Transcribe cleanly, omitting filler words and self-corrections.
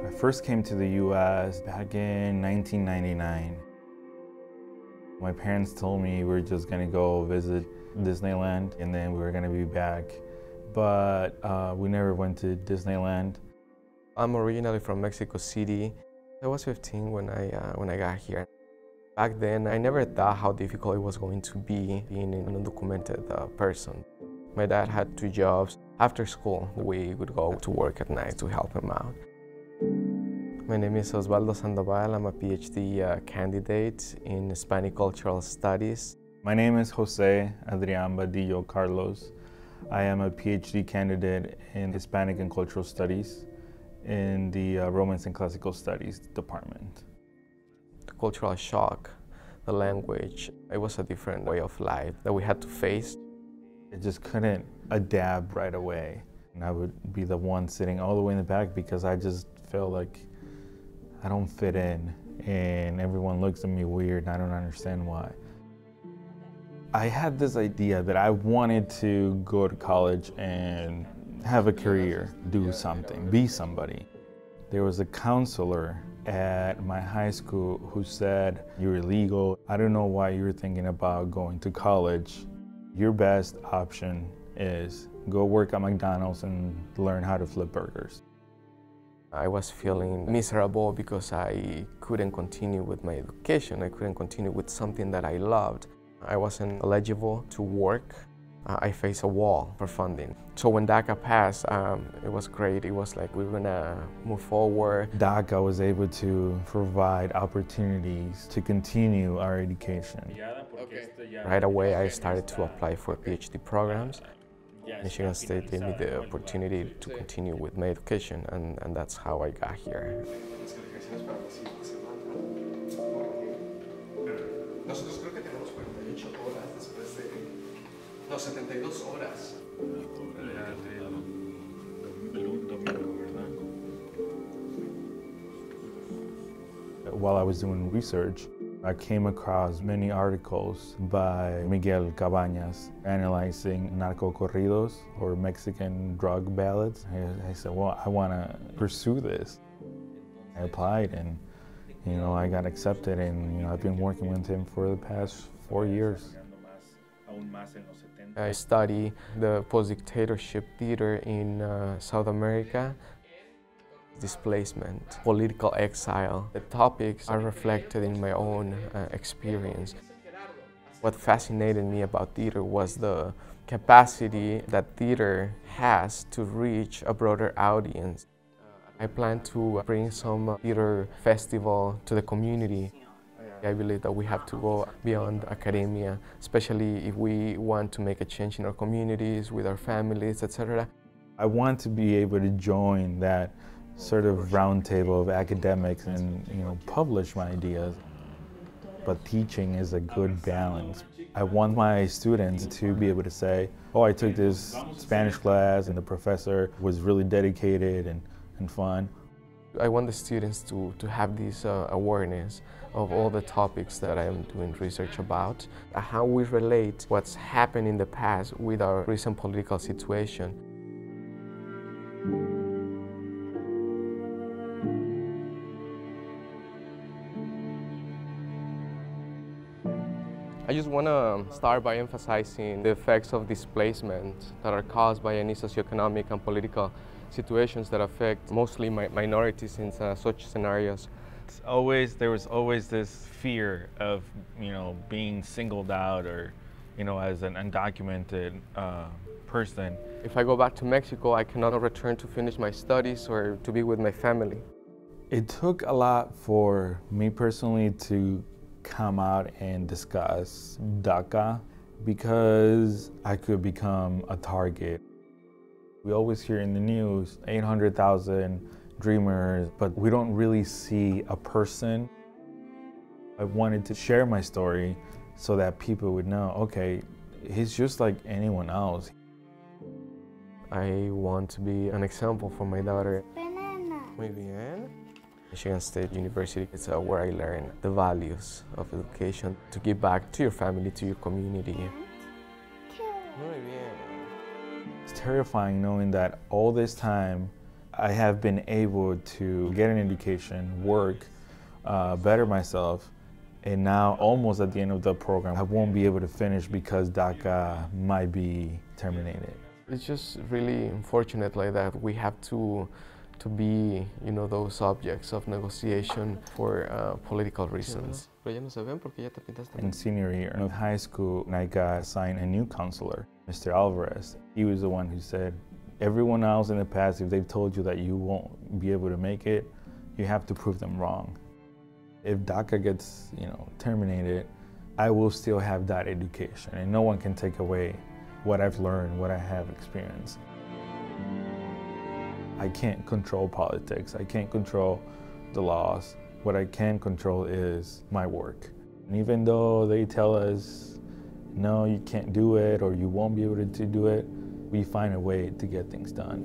I first came to the US back in 1999. My parents told me we were just gonna go visit Disneyland and then we were gonna be back. But we never went to Disneyland. I'm originally from Mexico City. I was 15 when I got here. Back then, I never thought how difficult it was going to be being an undocumented person. My dad had 2 jobs. After school, we would go to work at night to help him out. My name is Osvaldo Sandoval. I'm a Ph.D. Candidate in Hispanic Cultural Studies. My name is José, Adrián, Badillo, Carlos. I am a Ph.D. candidate in Hispanic and Cultural Studies in the Romance and Classical Studies department. The cultural shock, the language, it was a different way of life that we had to face. I just couldn't adapt right away. And I would be the one sitting all the way in the back because I just felt like I don't fit in and everyone looks at me weird and I don't understand why. I had this idea that I wanted to go to college and have a career, do something, be somebody. There was a counselor at my high school who said, "You're illegal. I don't know why you're thinking about going to college. Your best option is go work at McDonald's and learn how to flip burgers." I was feeling miserable because I couldn't continue with my education. I couldn't continue with something that I loved. I wasn't eligible to work. I faced a wall for funding. So when DACA passed, it was great. It was like we were gonna move forward. DACA was able to provide opportunities to continue our education. Right away, I started to apply for PhD programs. Michigan State gave me the opportunity to continue with my education, and that's how I got here. Nosotros creo que tenemos 48 horas después de... No, 72 horas. While I was doing research, I came across many articles by Miguel Cabañas analyzing narco corridos or Mexican drug ballads. I said, well, I want to pursue this. I applied and I got accepted, and I've been working with him for the past 4 years. I study the post-dictatorship theater in South America. Displacement, political exile. The topics are reflected in my own experience. What fascinated me about theater was the capacity that theater has to reach a broader audience. I plan to bring some theater festival to the community. I believe that we have to go beyond academia, especially if we want to make a change in our communities, with our families, etc. I want to be able to join that sort of round table of academics and publish my ideas. But teaching is a good balance. I want my students to be able to say, oh, I took this Spanish class and the professor was really dedicated and fun. I want the students to have this awareness of all the topics that I am doing research about, how we relate what's happened in the past with our recent political situation. I just want to start by emphasizing the effects of displacement that are caused by any socioeconomic and political situations that affect mostly minorities in such scenarios. There was always this fear of, being singled out or, as an undocumented person. If I go back to Mexico, I cannot return to finish my studies or to be with my family. It took a lot for me personally to come out and discuss DACA because I could become a target. We always hear in the news 800,000 dreamers, but we don't really see a person. I wanted to share my story so that people would know, okay, he's just like anyone else. I want to be an example for my daughter. Muy bien. Michigan State University is where I learned the values of education, to give back to your family, to your community. Muy bien. It's terrifying knowing that all this time I have been able to get an education, work, better myself, and now almost at the end of the program, I won't be able to finish because DACA might be terminated. It's just really unfortunate like that we have to be, you know, those objects of negotiation for political reasons. In senior year of high school, I got assigned a new counselor, Mr. Alvarez. He was the one who said, everyone else in the past, if they've told you that you won't be able to make it, you have to prove them wrong. If DACA gets, terminated, I will still have that education, and no one can take away what I've learned, what I have experienced. I can't control politics. I can't control the laws. What I can control is my work. And even though they tell us, no, you can't do it, or you won't be able to do it, we find a way to get things done.